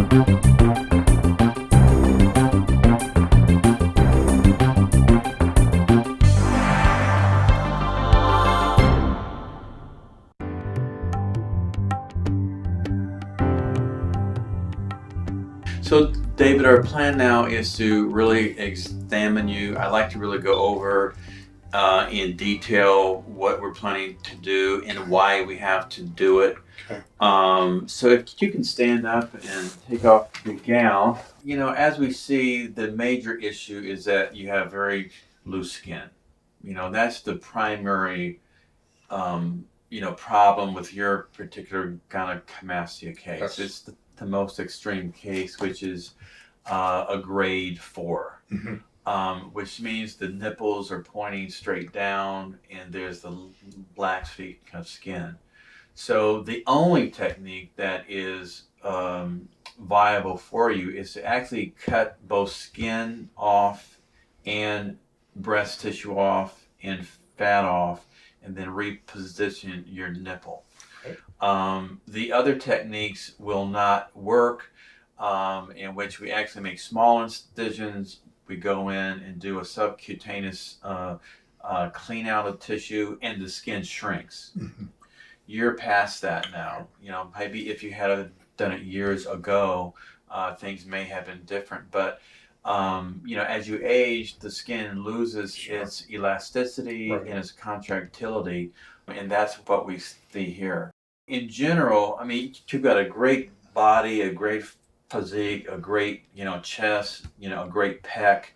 So, David, our plan now is to really examine you. I'd like to really go over in detail what we're planning to do and why we have to do it. Okay. So if you can stand up and take off the gown. You know, as we see, the major issue is that you have very loose skin. You know, that's the primary problem with your particular gynecomastia case. Yes. It's the most extreme case, which is a grade 4, which means the nipples are pointing straight down and there's the black streak of skin. So the only technique that is viable for you is to actually cut both skin off and breast tissue off and fat off, and then reposition your nipple. Okay. The other techniques will not work, in which we actually make small incisions. We go in and do a subcutaneous clean out of tissue, and the skin shrinks. You're past that now. You know, maybe if you had done it years ago, things may have been different. But as you age, the skin loses its elasticity and its contractility, and that's what we see here. In general, I mean, you've got a great body, a great physique, a great, chest, a great pec,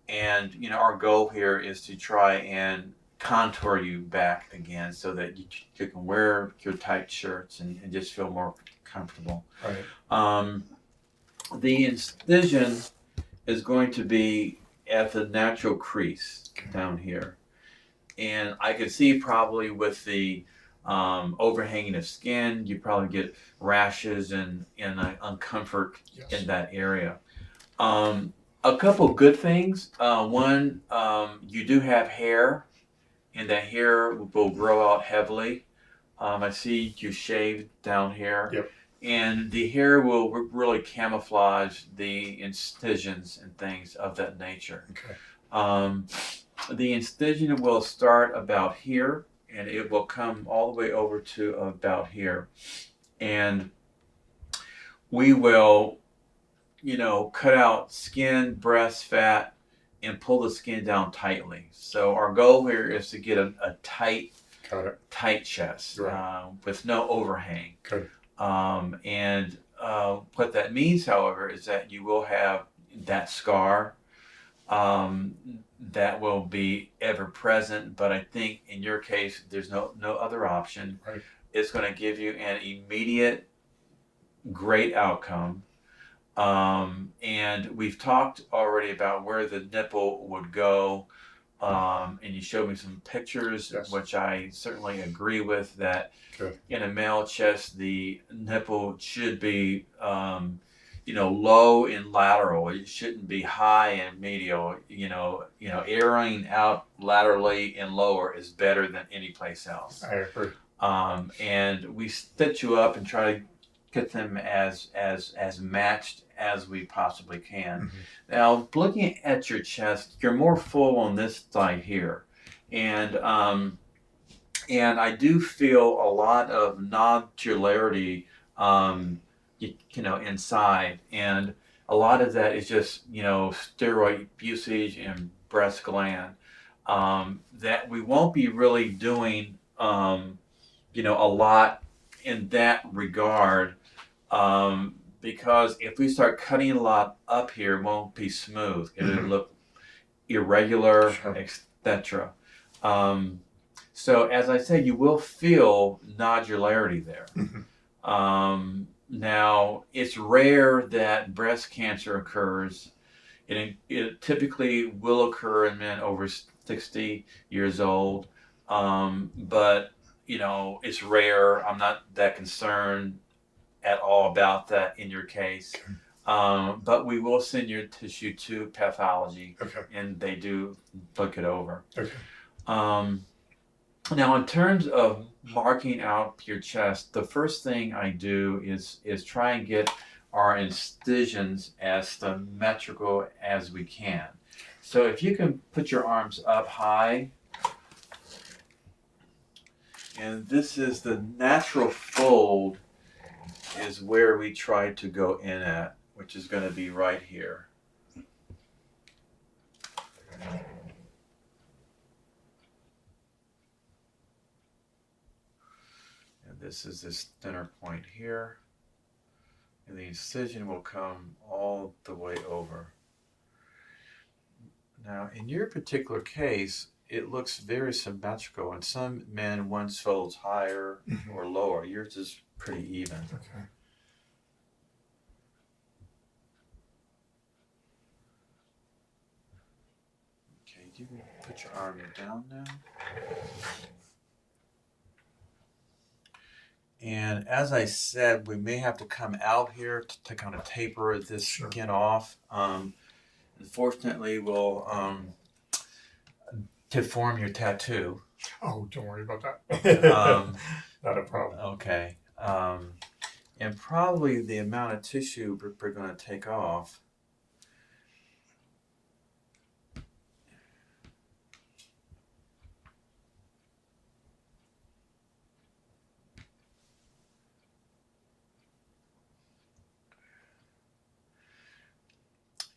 and our goal here is to try and contour you back again so that you can wear your tight shirts and just feel more comfortable. Right. The incision is going to be at the natural crease down here, and I can see probably with the overhanging of skin, you probably get rashes and uncomfort in that area. A couple good things. One, you do have hair, and that hair will grow out heavily. I see you shaved down here. Yep. And the hair will really camouflage the incisions and things of that nature. Okay. The incision will start about here, and it will come all the way over to about here. And we will, cut out skin, breast fat, and pull the skin down tightly. So our goal here is to get a tight chest with no overhang. Good. And what that means, however, is that you will have that scar that will be ever present. But I think in your case, there's no other option. Right. It's going to give you an immediate great outcome. And we've talked already about where the nipple would go. And you showed me some pictures, which I certainly agree with, that in a male chest, the nipple should be, low and lateral. It shouldn't be high and medial. Airing out laterally and lower is better than any place else. I agree. And we stitch you up and try to get them as matched as we possibly can. Now, looking at your chest, you're more full on this side here, and I do feel a lot of nodularity, inside, and a lot of that is just steroid usage and breast gland. That we won't be really doing a lot in that regard. Because if we start cutting a lot up here, it won't be smooth. It'll look irregular, etc. So as I said, you will feel nodularity there. Now, it's rare that breast cancer occurs. It typically will occur in men over 60 years old, but it's rare. I'm not that concerned at all about that in your case. But we will send your tissue to pathology, and they do look it over. Now, in terms of marking out your chest, the first thing I do is try and get our incisions as symmetrical as we can. So if you can put your arms up high, and this is the natural fold is where we try to go in at, which is going to be right here. And this is this thinner point here. And the incision will come all the way over. Now, in your particular case, it looks very symmetrical. In some men, one folds higher or lower. Yours is pretty even. Okay. Okay, you can put your arm down now. And as I said, we may have to come out here to kind of taper this skin off. Unfortunately, we'll to form your tattoo. Oh, don't worry about that. Not a problem. Okay. And probably the amount of tissue we're going to take off.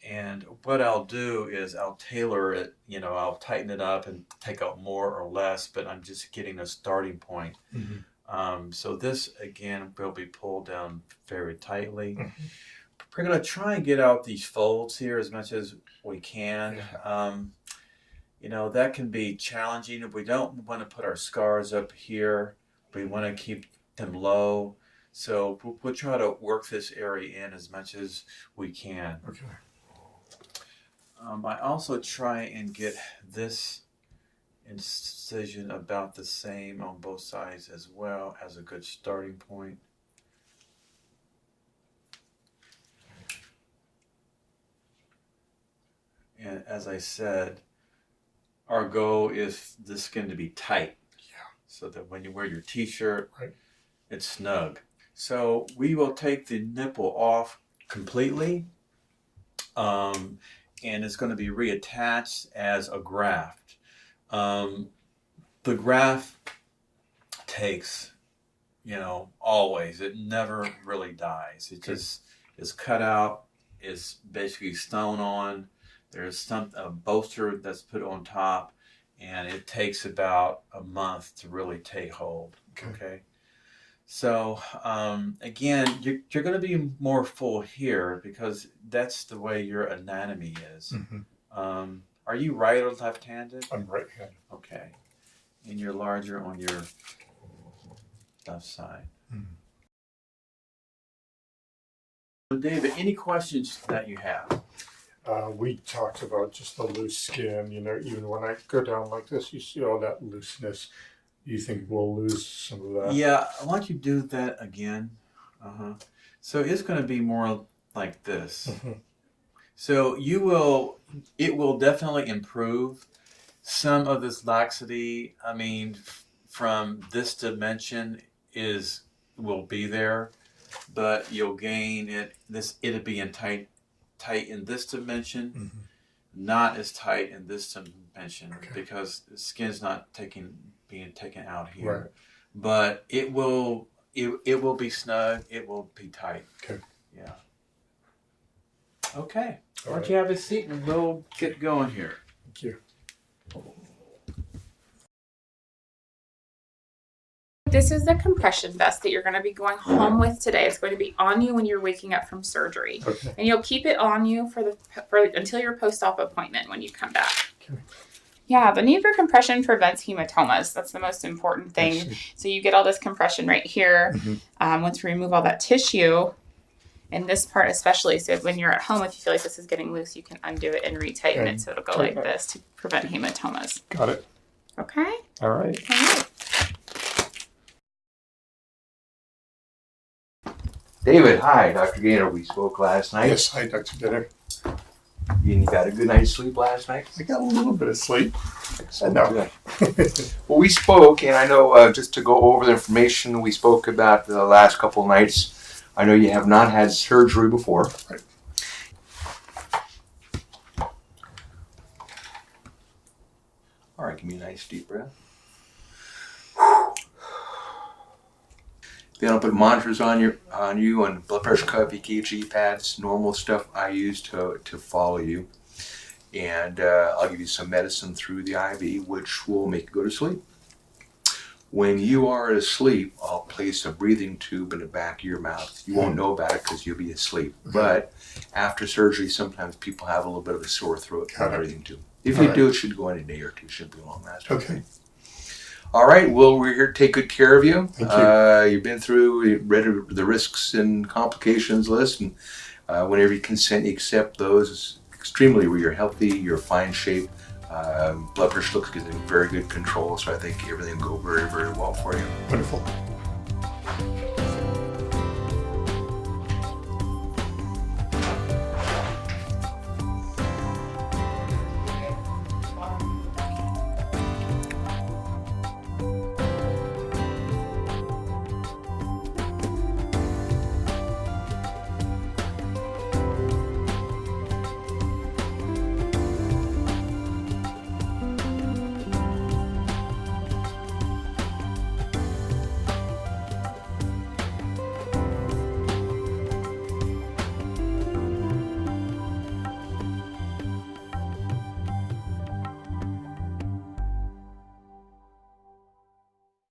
And what I'll do is I'll tailor it, you know, I'll tighten it up and take out more or less, but I'm just getting a starting point. So this, again, will be pulled down very tightly. We're going to try and get out these folds here as much as we can. You know, that can be challenging. If we don't want to put our scars up here, we want to keep them low. So we'll try to work this area in as much as we can. Okay. I also try and get this incision about the same on both sides as well as a good starting point. And as I said, our goal is the skin to be tight. So that when you wear your t-shirt, it's snug. So we will take the nipple off completely. And it's going to be reattached as a graft. The graft takes, you know, always. It never really dies. It just is cut out. It's basically sewn on. There's a bolster that's put on top, and it takes about a month to really take hold. Okay. So again, you're going to be more full here because that's the way your anatomy is. Are you right or left-handed? I'm right-handed. Okay. And you're larger on your left side. So David, any questions that you have? We talked about just the loose skin. You know, even when I go down like this, you see all that looseness. You think we'll lose some of that? Yeah, I want you to do that again. So it's going to be more like this. So it will definitely improve some of this laxity. I mean, from this dimension will be there, but you'll gain it. It'll be in tight in this dimension, not as tight in this dimension because the skin's not being taken out here, but it will be snug. It will be tight. Okay. Yeah. Okay. Why don't you have a seat and we'll get going here. Thank you. This is the compression vest that you're going to be going home with today. It's going to be on you when you're waking up from surgery, and you'll keep it on you until your post-op appointment when you come back. Yeah, the need for compression prevents hematomas. That's the most important thing. So you get all this compression right here. Once we remove all that tissue, in this part especially, so when you're at home, if you feel like this is getting loose, you can undo it and retighten it so it'll go like this to prevent hematomas. Got it. Okay? All right. All right. David, hi, Dr. Gaynor. We spoke last night. Yes, hi, Dr. Gaynor. You got a good night's sleep last night? I got a little bit of sleep. No. Well, we spoke, and I know just to go over the information, we spoke about the last couple nights I know you have not had surgery before. Right. All right, give me a nice deep breath. Then I'll put monitors on you on blood pressure cuff, EKG pads, normal stuff I use to follow you. And I'll give you some medicine through the IV, which will make you go to sleep. When you are asleep, I'll place a breathing tube in the back of your mouth. You won't know about it because you'll be asleep. But after surgery, sometimes people have a little bit of a sore throat from the breathing tube. If you do, it should go in a day or two. It shouldn't be long lasting. Okay. All right. Well, we're here to take good care of you. Thank you. You've been through, you read the risks and complications list, and whenever you consent, you accept those. It's extremely, you're healthy, you're fine shape. Blood pressure looks like it's in very good control, so I think everything will go very, very well for you. Wonderful.